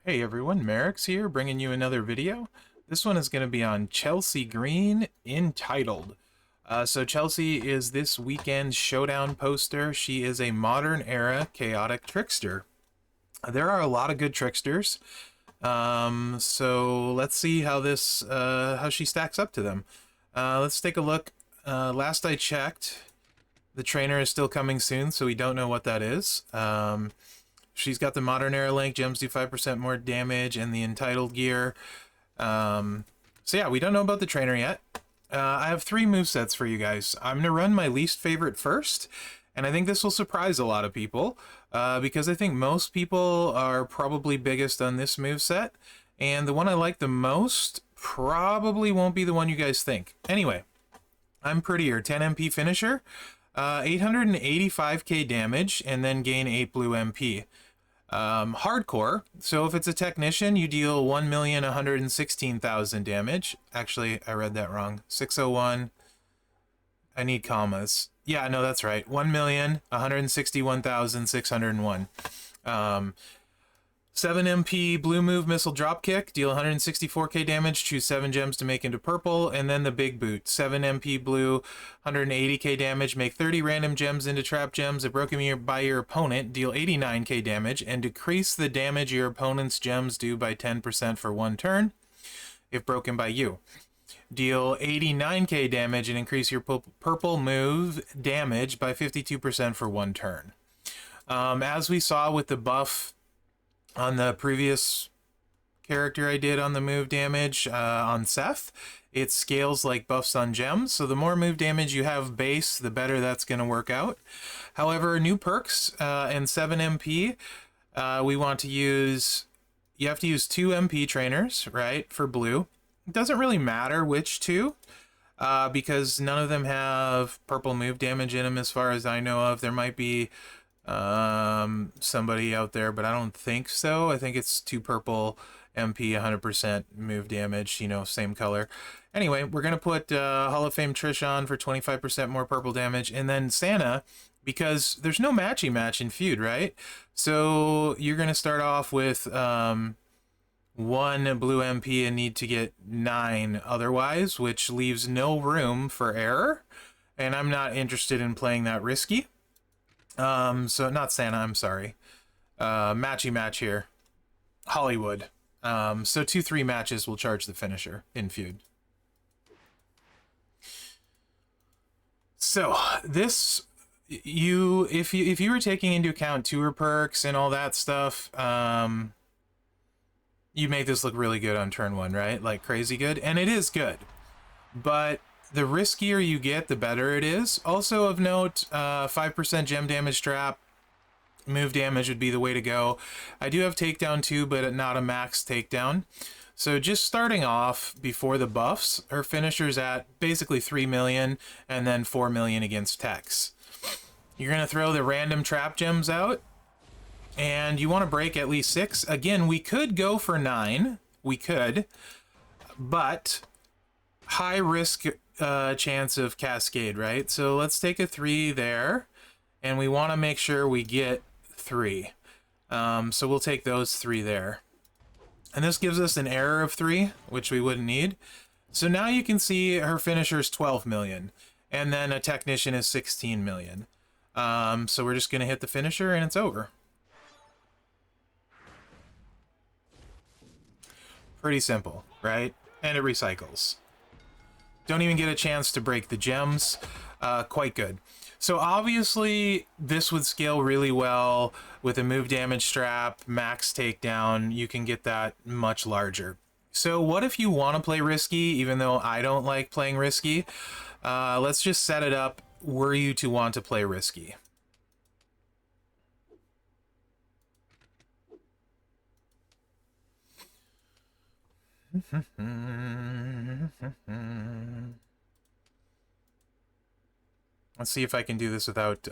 Hey everyone, Mherex here, bringing you another video. This one is going to be on Chelsea Green, Entitled. So Chelsea is this weekend's showdown poster. She is a modern era chaotic trickster. There are a lot of good tricksters, so let's see how she stacks up to them. Let's take a look. Last I checked, the trainer is still coming soon, so we don't know what that is. She's got the modern era link, gems do 5% more damage, and the entitled gear. So yeah, we don't know about the trainer yet. I have 3 movesets for you guys. I'm going to run my least favorite first, and I think this will surprise a lot of people, because I think most people are probably biggest on this moveset, and the one I like the most probably won't be the one you guys think. Anyway, I'm Prettier, 10 MP finisher, 885k damage, and then gain 8 blue MP. Hardcore, so if it's a technician, you deal 1,116,000 damage. Actually, I read that wrong. 601. I need commas. Yeah, no, that's right. 1,161,601. 7 MP blue move missile dropkick, deal 164k damage, choose 7 gems to make into purple, and then the big boot, 7 MP blue, 180k damage, make 30 random gems into trap gems. If broken by your opponent, deal 89k damage, and decrease the damage your opponent's gems do by 10% for 1 turn, if broken by you. Deal 89k damage and increase your purple move damage by 52% for 1 turn. As we saw with the buff on the previous character I did on the move damage on Seth, it scales like buffs on gems, so the more move damage you have base, the better that's going to work out. However, new perks and 7 MP, we want to use, you have to use 2 MP trainers, right, for blue. It doesn't really matter which 2, because none of them have purple move damage in them as far as I know of. There might be somebody out there, but I don't think so. I think it's 2 purple MP, 100% move damage, you know, same color. Anyway, we're gonna put Hall of Fame Trish on for 25% more purple damage, and then Santa, because there's no matchy match in Feud, right? So you're gonna start off with 1 blue MP and need to get 9 otherwise, which leaves no room for error, and I'm not interested in playing that risky. So not Santa, I'm sorry. Matchy match here. Hollywood. So 2-3 matches will charge the finisher in Feud. So this, if you were taking into account tour perks and all that stuff, you make this look really good on turn 1, right? Like crazy good, and it is good. But the riskier you get, the better it is. Also of note, 5% gem damage trap. Move damage would be the way to go. I do have takedown too, but not a max takedown. So just starting off before the buffs, her finisher's at basically 3 million and then 4 million against techs. You're going to throw the random trap gems out, and you want to break at least 6. Again, we could go for 9. We could, but high risk chance of cascade, right? So let's take a 3 there, and we want to make sure we get 3. So we'll take those 3 there. And this gives us an error of 3, which we wouldn't need. So now you can see her finisher is 12 million, and then a technician is 16 million. So we're just going to hit the finisher, and it's over. Pretty simple, right? And it recycles. Don't even get a chance to break the gems. Quite good. So obviously this would scale really well with a move damage strap, max takedown. You can get that much larger. So what if you want to play risky, even though I don't like playing risky? Let's just set it up were you to want to play risky. Let's see if I can do this without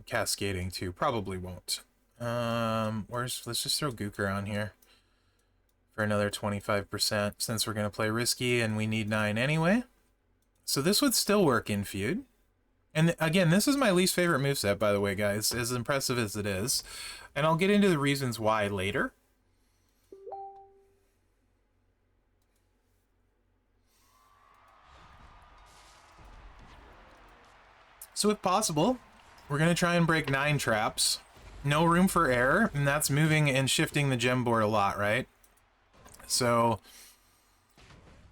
cascading too. Probably won't. Let's just throw Gooker on here for another 25% since we're going to play risky and we need 9 anyway. So this would still work in Feud. And again, this is my least favorite moveset, by the way, guys, as impressive as it is. And I'll get into the reasons why later. So if possible, we're going to try and break 9 traps. No room for error, and that's moving and shifting the gem board a lot, right? So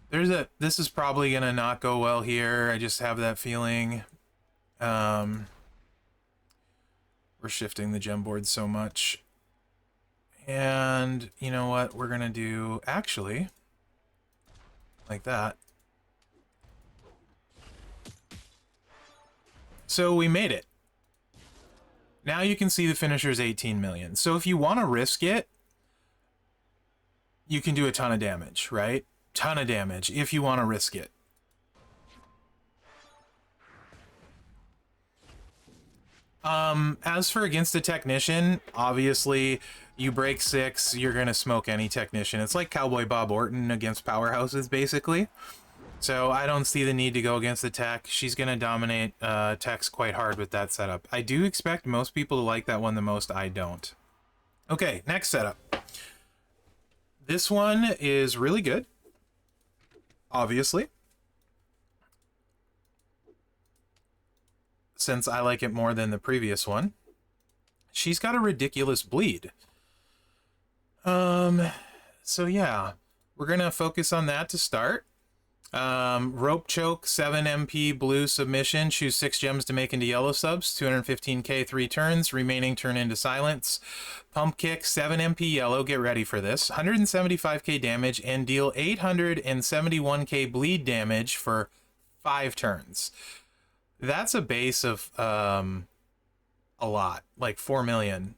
this is probably going to not go well here. I just have that feeling. We're shifting the gem board so much. And you know what we're going to do, actually, like that. So we made it. Now you can see the finisher's 18 million. So if you want to risk it, you can do a ton of damage, right? Ton of damage if you want to risk it. As for against a technician, obviously you break 6, you're going to smoke any technician. It's like Cowboy Bob Orton against powerhouses, basically. So I don't see the need to go against the tech. She's going to dominate techs quite hard with that setup. I do expect most people to like that one the most. I don't. Okay, next setup. This one is really good, obviously, since I like it more than the previous one. She's got a ridiculous bleed. So yeah, we're going to focus on that to start. Rope choke, 7 MP blue submission, choose 6 gems to make into yellow subs, 215k 3 turns, remaining turn into silence. Pump kick, 7 MP yellow, get ready for this, 175k damage and deal 871k bleed damage for 5 turns. That's a base of a lot, like 4 million.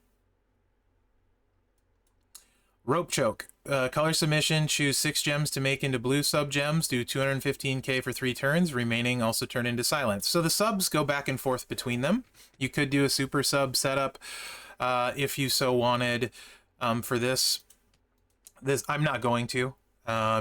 Rope choke. Color submission, choose 6 gems to make into blue sub gems, do 215k for 3 turns, remaining also turn into silence. So the subs go back and forth between them. You could do a super sub setup if you so wanted for this. I'm not going to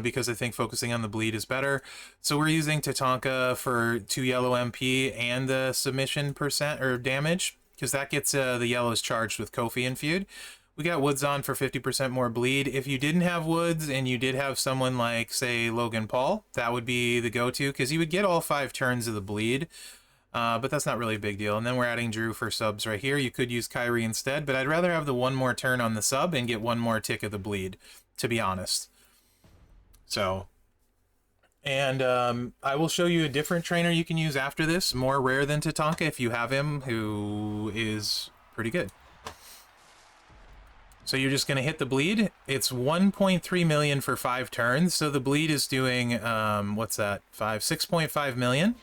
because I think focusing on the bleed is better. So we're using Tatanka for 2 yellow MP and the submission percent or damage, because that gets the yellows charged with Kofi and Feud. We got Woods on for 50% more bleed. If you didn't have Woods and you did have someone like, say, Logan Paul, that would be the go-to, because you would get all 5 turns of the bleed, but that's not really a big deal. And then we're adding Drew for subs right here. You could use Kyrie instead, but I'd rather have the 1 more turn on the sub and get 1 more tick of the bleed, to be honest. So, and I will show you a different trainer you can use after this, more rare than Tatanka if you have him, who is pretty good. So you're just going to hit the bleed. It's 1.3 million for 5 turns. So the bleed is doing, what's that? 6.5 million.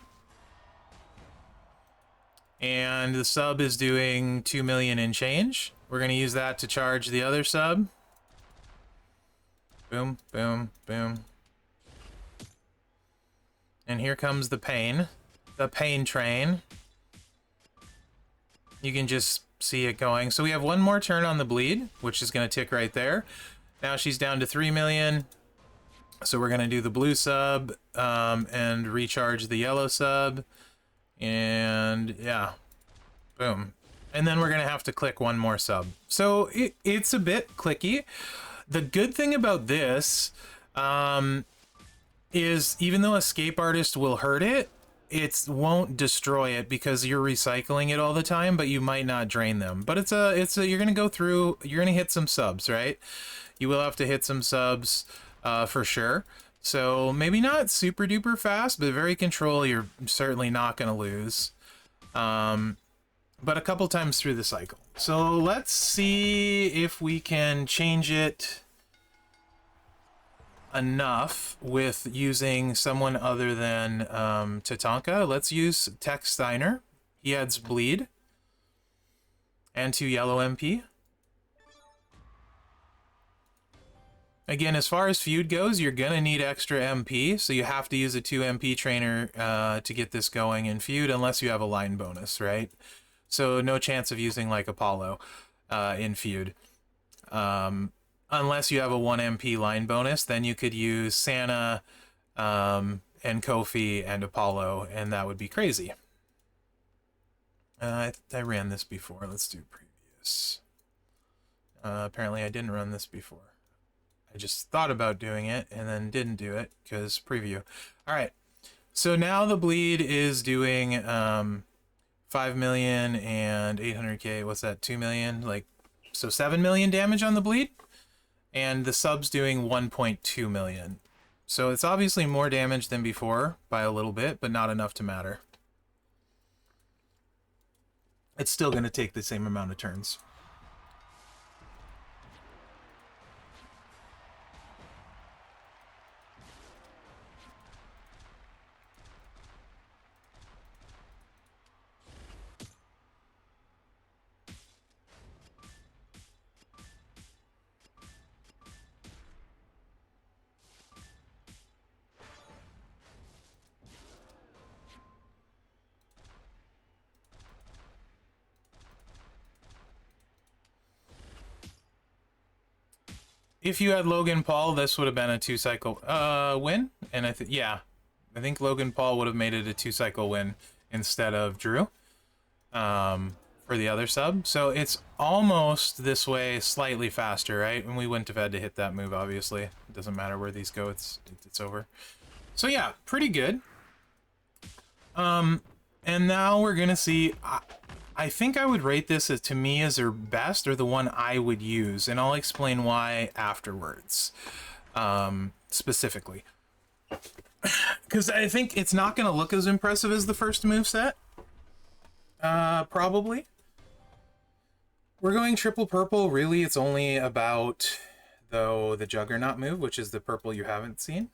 And the sub is doing 2 million and change. We're going to use that to charge the other sub. Boom, boom, boom. And here comes the pain train. You can just see it going. So we have 1 more turn on the bleed, which is going to tick right there. Now she's down to 3 million. So we're going to do the blue sub and recharge the yellow sub. And yeah, boom. And then we're going to have to click 1 more sub. So it's a bit clicky. The good thing about this is even though Escape Artist will hurt it, it won't destroy it because you're recycling it all the time, but you might not drain them. But you're gonna go through, you're gonna hit some subs, right? You will have to hit some subs for sure. So maybe not super duper fast, but very control, you're certainly not gonna lose. But a couple times through the cycle. So let's see if we can change it enough with using someone other than Tatanka. Let's use Tech Steiner. He adds bleed and 2 yellow MP. Again, as far as feud goes, you're gonna need extra MP, so you have to use a 2 MP trainer to get this going in feud, unless you have a line bonus, right? So no chance of using like Apollo in feud. Unless you have a 1 MP line bonus, then you could use Santa and Kofi and Apollo, and that would be crazy. I ran this before. Let's do previous. Apparently I didn't run this before. I just thought about doing it and then didn't do it because preview. All right. So now the bleed is doing 5 million and 800k. What's that? 2 million. Like, so 7 million damage on the bleed. And the sub's doing 1.2 million. So it's obviously more damage than before by a little bit, but not enough to matter. It's still going to take the same amount of turns. If you had Logan Paul, this would have been a 2-cycle win. And I think Logan Paul would have made it a 2-cycle win instead of Drew for the other sub. So it's almost this way, slightly faster, right? And we wouldn't have had to hit that move, obviously. It doesn't matter where these go, it's over. So yeah, pretty good. And now we're gonna see. I think I would rate this as, to me, as their best, or the one I would use, and I'll explain why afterwards, specifically. Because I think it's not going to look as impressive as the first moveset, probably. We're going triple purple. Really, it's only about, though, the Juggernaut move, which is the purple you haven't seen.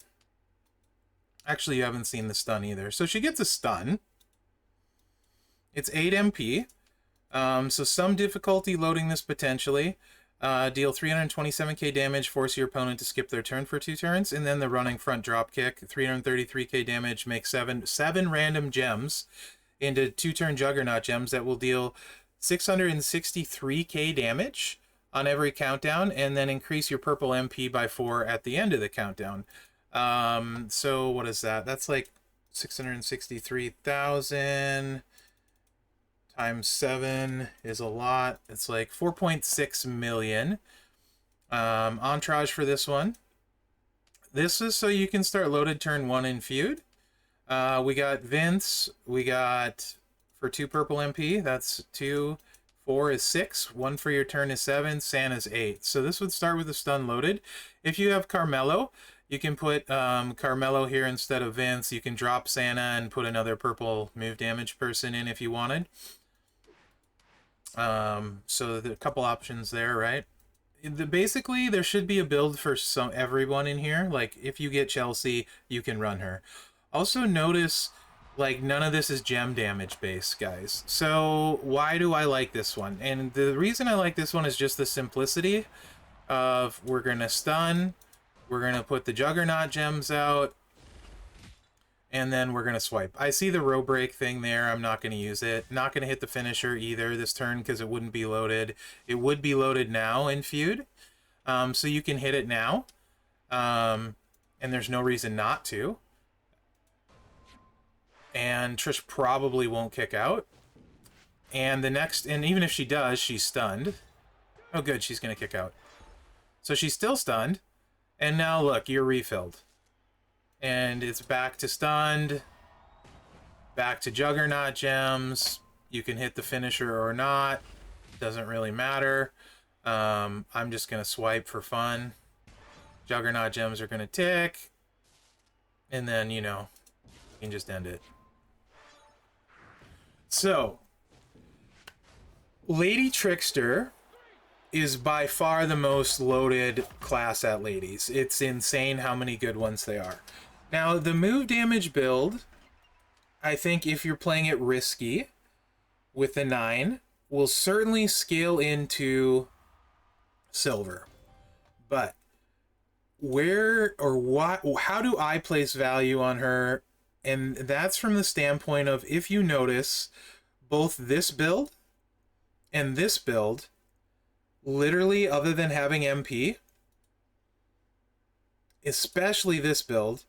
Actually, you haven't seen the stun either. So she gets a stun. It's 8 MP. So some difficulty loading this potentially. Deal 327k damage, force your opponent to skip their turn for 2 turns, and then the running front drop kick, 333k damage, make 7 random gems into 2-turn Juggernaut gems that will deal 663k damage on every countdown, and then increase your purple MP by 4 at the end of the countdown. So what is that? That's like 663,000 times 7 is a lot. It's like 4.6 million. Entourage for this one. This is so you can start loaded turn 1 in feud. We got Vince. We got for 2 purple MP. That's 2. 4 is 6. 1 for your turn is 7. Santa's 8. So this would start with a stun loaded. If you have Carmelo, you can put Carmelo here instead of Vince. You can drop Santa and put another purple move damage person in if you wanted. So there are a couple options there, right? Basically, there should be a build for everyone in here. Like, if you get Chelsea, you can run her. Also notice, like, none of this is gem damage based, guys. So why do I like this one? And the reason I like this one is just the simplicity of, we're going to stun, we're going to put the Juggernaut gems out, and then we're going to swipe. I see the row break thing there. I'm not going to use it. Not going to hit the finisher either this turn because it wouldn't be loaded. It would be loaded now in feud. So you can hit it now. And there's no reason not to. And Trish probably won't kick out. And the next, and even if she does, she's stunned. Oh good, she's going to kick out. So she's still stunned. And now look, you're refilled. And it's back to stunned, back to Juggernaut gems. You can hit the finisher or not. Doesn't really matter. I'm just going to swipe for fun. Juggernaut gems are going to tick. And then, you know, you can just end it. So, Lady Trickster is by far the most loaded class at ladies. It's insane how many good ones they are. Now, the move damage build, I think if you're playing it risky with the 9, will certainly scale into silver. But where or what, how do I place value on her? And that's from the standpoint of, if you notice, both this build and this build, literally, other than having MP, especially this build,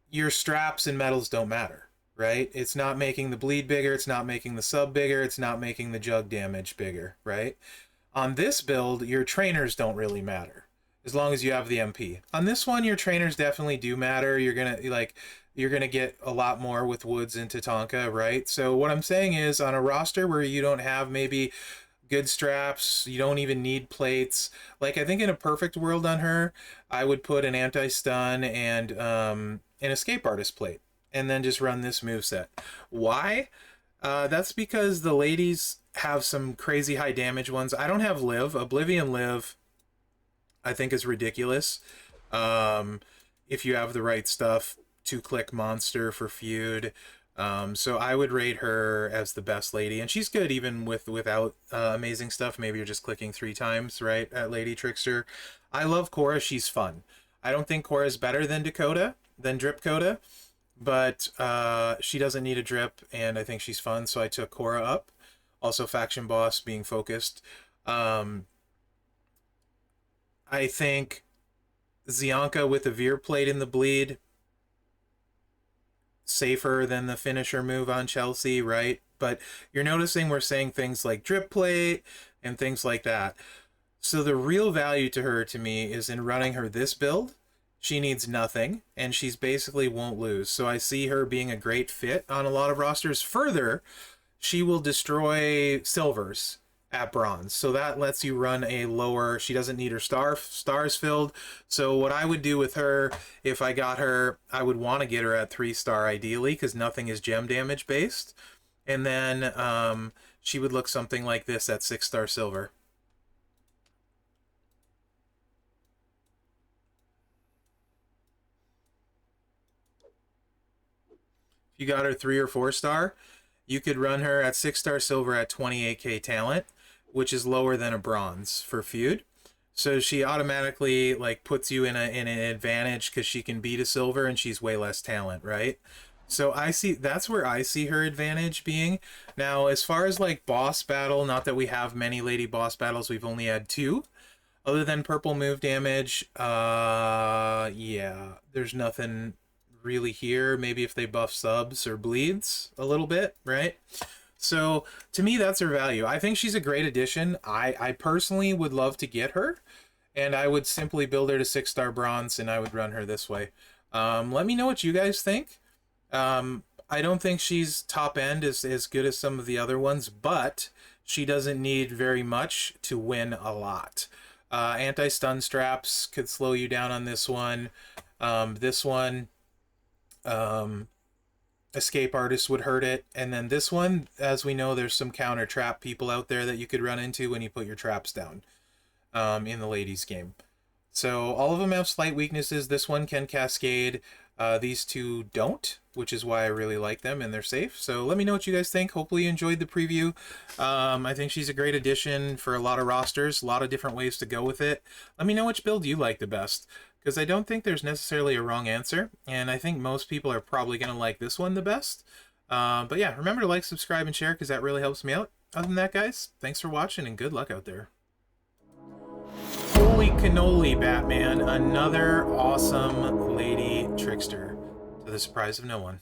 your straps and medals don't matter, right? It's not making the bleed bigger, it's not making the sub bigger, it's not making the jug damage bigger, right? On this build, your trainers don't really matter. as long as you have the MP. On this one, your trainers definitely do matter. You're gonna get a lot more with Woods and Tatanka, right? So what I'm saying is, on a roster where you don't have maybe good straps, you don't even need plates. Like, I think in a perfect world on her, I would put an anti-stun and an escape artist plate, and then just run this moveset. Why? That's because the ladies have some crazy high damage ones. I don't have Live. Oblivion Live, I think, is ridiculous. If you have the right stuff, 2-click monster for feud. So I would rate her as the best lady, and she's good even without amazing stuff. Maybe you're just clicking 3 times, right, at Lady Trickster. I love Cora. She's fun. I don't think Cora's better than Drip Coda, but she doesn't need a drip, and I think she's fun, so I took Cora up. Also, Faction Boss, being focused. I think Zianka with the Veer plate in the bleed, safer than the finisher move on Chelsea, right? But you're noticing we're saying things like drip plate and things like that. So the real value to her, to me, is in running her this build. She needs nothing, and she's basically won't lose. So I see her being a great fit on a lot of rosters. Further, she will destroy silvers at bronze, so that lets you run a lower. She doesn't need her stars filled. So what I would do with her, if I got her, I would want to get her at 3-star ideally, because nothing is gem damage based, and then she would look something like this at 6-star silver. If you got her 3 or 4-star, you could run her at 6-star silver at 28k talent, which is lower than a bronze for feud. So she automatically like puts you in an advantage because she can beat a silver and she's way less talent, right? So I see, that's where I see her advantage being. Now, as far as like boss battle, not that we have many lady boss battles, we've only had 2. Other than purple move damage, yeah, there's nothing really here. Maybe if they buff subs or bleeds a little bit, right? So to me, that's her value. I think she's a great addition. I personally would love to get her, and I would simply build her to 6-star bronze, and I would run her this way. Let me know what you guys think. I don't think she's top end as good as some of the other ones, but she doesn't need very much to win a lot. Anti-stun straps could slow you down on this one. Escape artist would hurt it, and then this one, as we know, there's some counter trap people out there that you could run into when you put your traps down in the ladies game. So all of them have slight weaknesses. This one can cascade. These two don't, which is why I really like them, and they're safe. So let me know what you guys think. Hopefully you enjoyed the preview. I think she's a great addition for a lot of rosters, a lot of different ways to go with it. Let me know which build you like the best, because I don't think there's necessarily a wrong answer, and I think most people are probably going to like this one the best. But yeah, remember to like, subscribe, and share, because that really helps me out. Other than that, guys, thanks for watching, and good luck out there. Holy cannoli, Batman. Another awesome Lady Trickster, to the surprise of no one.